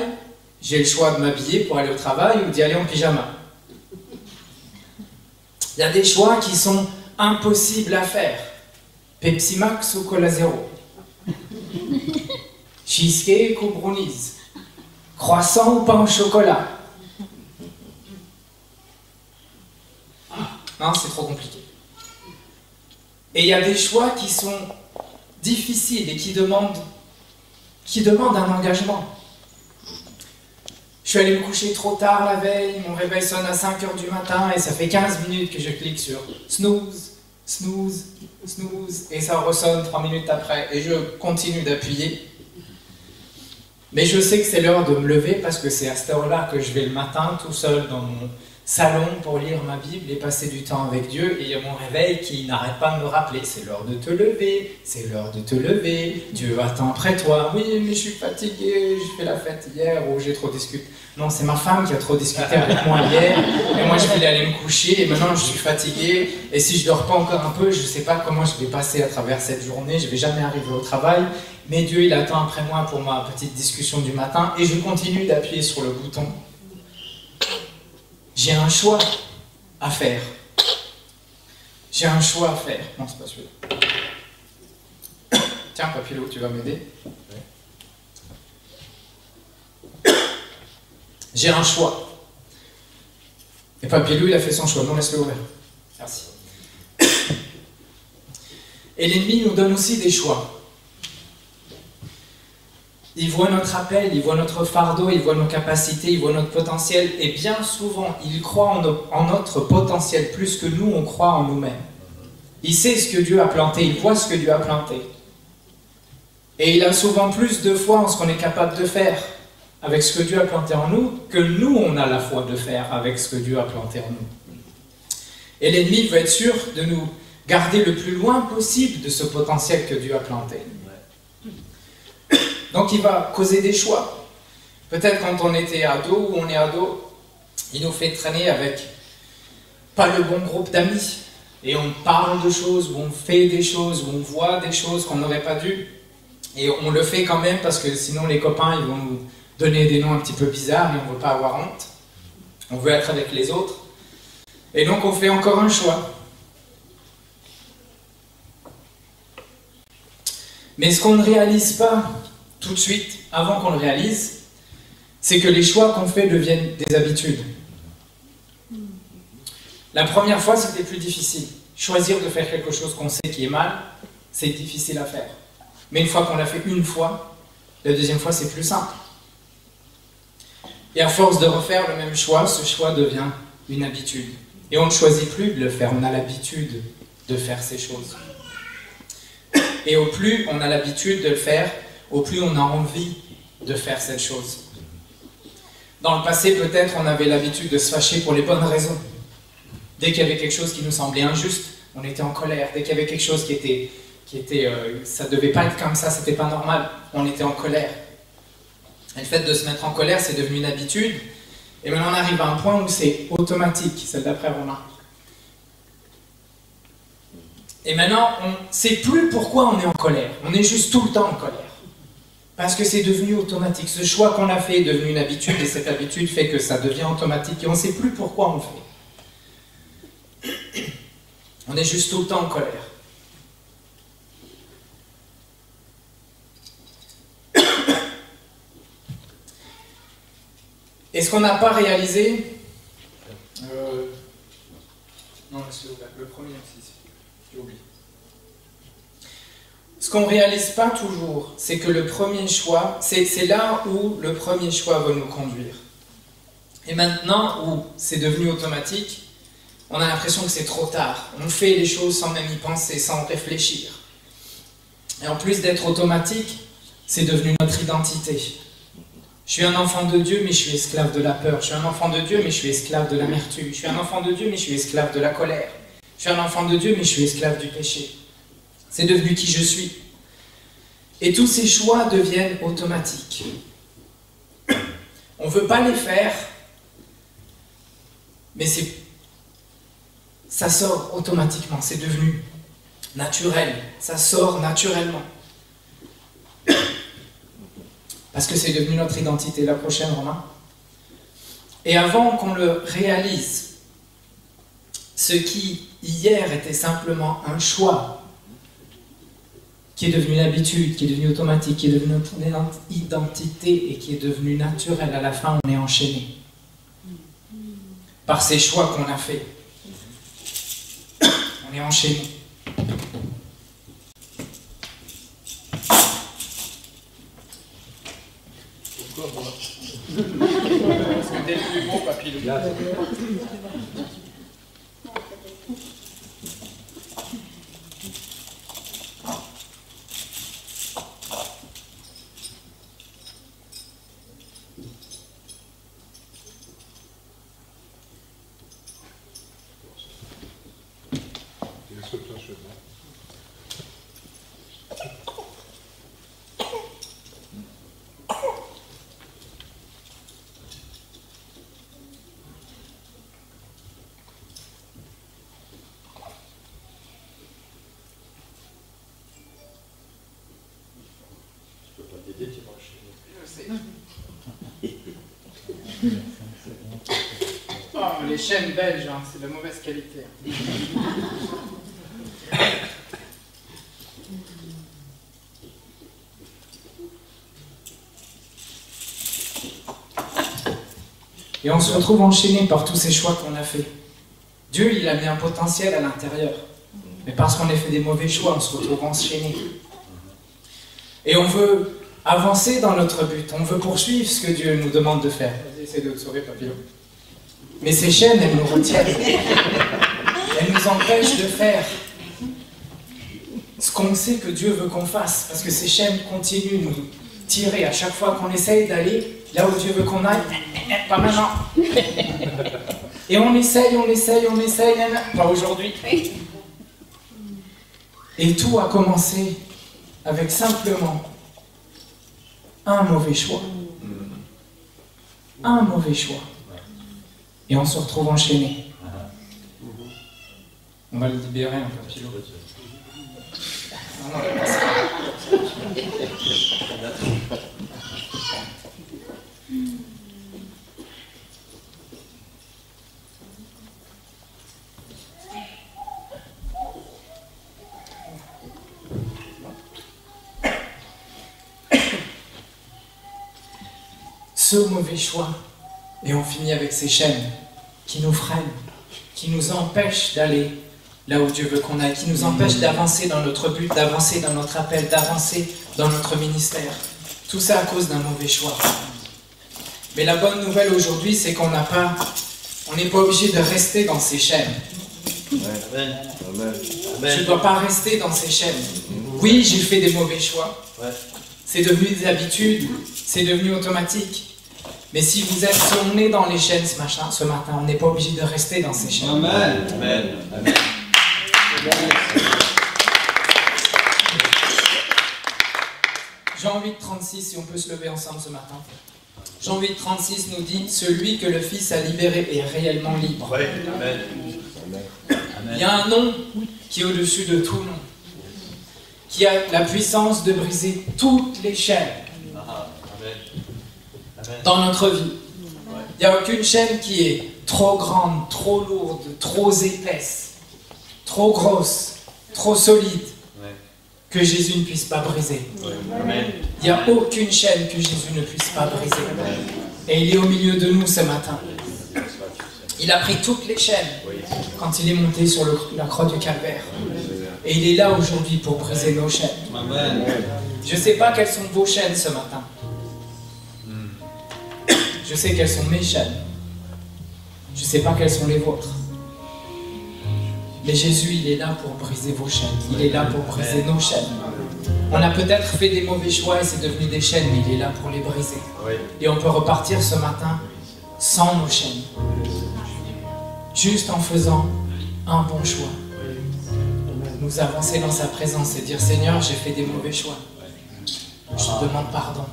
j'ai le choix de m'habiller pour aller au travail ou d'y aller en pyjama. Il y a des choix qui sont impossibles à faire. Pepsi Max ou Cola Zéro. Cheesecake ou brownies. Croissant ou pain au chocolat. Non, c'est trop compliqué. Et il y a des choix qui sont difficiles et qui demandent qui demande un engagement. Je suis allé me coucher trop tard la veille, mon réveil sonne à 5 h du matin et ça fait 15 minutes que je clique sur snooze, snooze, snooze, et ça ressonne 3 minutes après et je continue d'appuyer. Mais je sais que c'est l'heure de me lever parce que c'est à cette heure-là que je vais le matin tout seul dans mon salon pour lire ma Bible et passer du temps avec Dieu, et il y a mon réveil qui n'arrête pas de me rappeler, c'est l'heure de te lever, c'est l'heure de te lever, Dieu attend après toi, oui mais je suis fatigué, j'ai fait la fête hier, ou j'ai trop discuté. Non, c'est ma femme qui a trop discuté avec moi hier, et moi je voulais aller me coucher, et maintenant je suis fatigué, et si je dors pas encore un peu, je sais pas comment je vais passer à travers cette journée, je vais jamais arriver au travail, mais Dieu il attend après moi pour ma petite discussion du matin, et je continue d'appuyer sur le bouton. J'ai un choix à faire. J'ai un choix à faire. Non, c'est pas celui-là. Tiens, Papilou, tu vas m'aider? J'ai un choix. Et Papilou, il a fait son choix. Non, laisse-le ouvert. Merci. Et l'ennemi nous donne aussi des choix. Il voit notre appel, il voit notre fardeau, il voit nos capacités, il voit notre potentiel, et bien souvent, il croit en notre potentiel plus que nous, on croit en nous-mêmes. Il sait ce que Dieu a planté, il voit ce que Dieu a planté. Et il a souvent plus de foi en ce qu'on est capable de faire avec ce que Dieu a planté en nous, que nous, on a la foi de faire avec ce que Dieu a planté en nous. Et l'ennemi veut être sûr de nous garder le plus loin possible de ce potentiel que Dieu a planté. Donc il va causer des choix. Peut-être quand on était ado ou on est ado, il nous fait traîner avec pas le bon groupe d'amis. Et on parle de choses, ou on fait des choses, ou on voit des choses qu'on n'aurait pas dû. Et on le fait quand même parce que sinon les copains ils vont nous donner des noms un petit peu bizarres et on ne veut pas avoir honte. On veut être avec les autres. Et donc on fait encore un choix. Mais ce qu'on ne réalise pas tout de suite, avant qu'on le réalise, c'est que les choix qu'on fait deviennent des habitudes. La première fois, c'était plus difficile. Choisir de faire quelque chose qu'on sait qui est mal, c'est difficile à faire. Mais une fois qu'on l'a fait une fois, la deuxième fois, c'est plus simple. Et à force de refaire le même choix, ce choix devient une habitude. Et on ne choisit plus de le faire, on a l'habitude de faire ces choses. Et au plus on a l'habitude de le faire, au plus on a envie de faire cette chose. Dans le passé, peut-être, on avait l'habitude de se fâcher pour les bonnes raisons. Dès qu'il y avait quelque chose qui nous semblait injuste, on était en colère. Dès qu'il y avait quelque chose qui était ça devait pas être comme ça, c'était pas normal, on était en colère. Et le fait de se mettre en colère, c'est devenu une habitude. Et maintenant, on arrive à un point où c'est automatique, celle d'après Romain. Et maintenant, on ne sait plus pourquoi on est en colère. On est juste tout le temps en colère. Parce que c'est devenu automatique. Ce choix qu'on a fait est devenu une habitude, et cette habitude fait que ça devient automatique, et on ne sait plus pourquoi on le fait. On est juste tout le temps en colère. Et ce qu'on n'a pas réalisé... Non, le premier exercice, j'ai oublié. Ce qu'on ne réalise pas toujours, c'est que le premier choix, c'est là où le premier choix va nous conduire. Et maintenant, où c'est devenu automatique, on a l'impression que c'est trop tard. On fait les choses sans même y penser, sans réfléchir. Et en plus d'être automatique, c'est devenu notre identité. Je suis un enfant de Dieu, mais je suis esclave de la peur. Je suis un enfant de Dieu, mais je suis esclave de l'amertume. Je suis un enfant de Dieu, mais je suis esclave de la colère. Je suis un enfant de Dieu, mais je suis esclave du péché. C'est devenu qui je suis. Et tous ces choix deviennent automatiques. On ne veut pas les faire, mais ça sort automatiquement. C'est devenu naturel. Ça sort naturellement. Parce que c'est devenu notre identité. La prochaine, Romain. Et avant qu'on le réalise, ce qui hier était simplement un choix, qui est devenu une habitude, qui est devenu automatique, qui est devenu notre identité et qui est devenu naturel, à la fin on est enchaîné par ces choix qu'on a faits. On est enchaîné. Papilou. Oh, les chaînes belges, hein, c'est de mauvaise qualité. Et on se retrouve enchaîné par tous ces choix qu'on a fait. Dieu, il a mis un potentiel à l'intérieur. Mais parce qu'on a fait des mauvais choix, on se retrouve enchaîné. Et on veut avancer dans notre but. On veut poursuivre ce que Dieu nous demande de faire. Vas-y, essaie de te sauver, Papillon. Mais ces chaînes, elles nous retiennent. Elles nous empêchent de faire ce qu'on sait que Dieu veut qu'on fasse. Parce que ces chaînes continuent de nous tirer à chaque fois qu'on essaye d'aller là où Dieu veut qu'on aille. Pas maintenant. Et on essaye, pas aujourd'hui. Et tout a commencé avec simplement un mauvais choix. Un mauvais choix. Et on se retrouve enchaîné. On va le libérer un peu, Papillon. Non, pas ça. Ce mauvais choix, et on finit avec ces chaînes qui nous freinent, qui nous empêchent d'aller là où Dieu veut qu'on aille, qui nous empêchent d'avancer dans notre but, d'avancer dans notre appel, d'avancer dans notre ministère. Tout ça à cause d'un mauvais choix. Mais la bonne nouvelle aujourd'hui, c'est qu'on n'est pas obligé de rester dans ces chaînes. Amen. Je ne dois pas rester dans ces chaînes. Oui, j'ai fait des mauvais choix. C'est devenu des habitudes, c'est devenu automatique. Mais si on est dans les chaînes ce matin, on n'est pas obligé de rester dans ces chaînes. Amen. Amen. Amen. Jean 8,36, si on peut se lever ensemble ce matin. Jean 8,36 nous dit « Celui que le Fils a libéré est réellement libre. » Amen. Il y a un nom qui est au-dessus de tout nom, qui a la puissance de briser toutes les chaînes dans notre vie. Il n'y a aucune chaîne qui est trop grande, trop lourde, trop épaisse, trop grosse, trop solide, que Jésus ne puisse pas briser. Il n'y a aucune chaîne que Jésus ne puisse pas briser. Et il est au milieu de nous ce matin. Il a pris toutes les chaînes quand il est monté sur la croix du Calvaire. Et il est là aujourd'hui pour briser nos chaînes. Je ne sais pas quelles sont vos chaînes ce matin. Je sais quelles sont mes chaînes. Je ne sais pas quelles sont les vôtres. Mais Jésus, il est là pour briser vos chaînes. Il est là pour briser nos chaînes. On a peut-être fait des mauvais choix et c'est devenu des chaînes, mais il est là pour les briser. Et on peut repartir ce matin sans nos chaînes. Juste en faisant un bon choix. Nous avancer dans sa présence et dire « Seigneur, j'ai fait des mauvais choix. Je te demande pardon.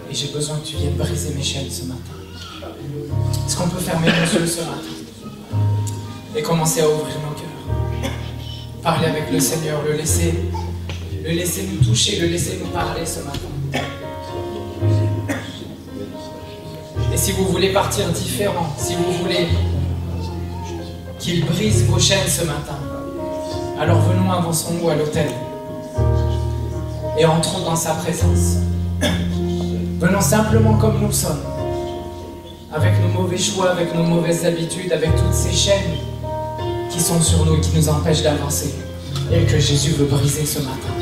Et j'ai besoin que tu viennes briser mes chaînes ce matin. » Est-ce qu'on peut fermer nos yeux ce matin et commencer à ouvrir nos cœurs? Parler avec le Seigneur, le laisser nous toucher, le laisser nous parler ce matin. Et si vous voulez partir différent, si vous voulez qu'il brise vos chaînes ce matin, alors venons, avançons-nous à l'autel et entrons dans sa présence. Venons simplement comme nous sommes, avec nos mauvais choix, avec nos mauvaises habitudes, avec toutes ces chaînes qui sont sur nous et qui nous empêchent d'avancer, et que Jésus veut briser ce matin.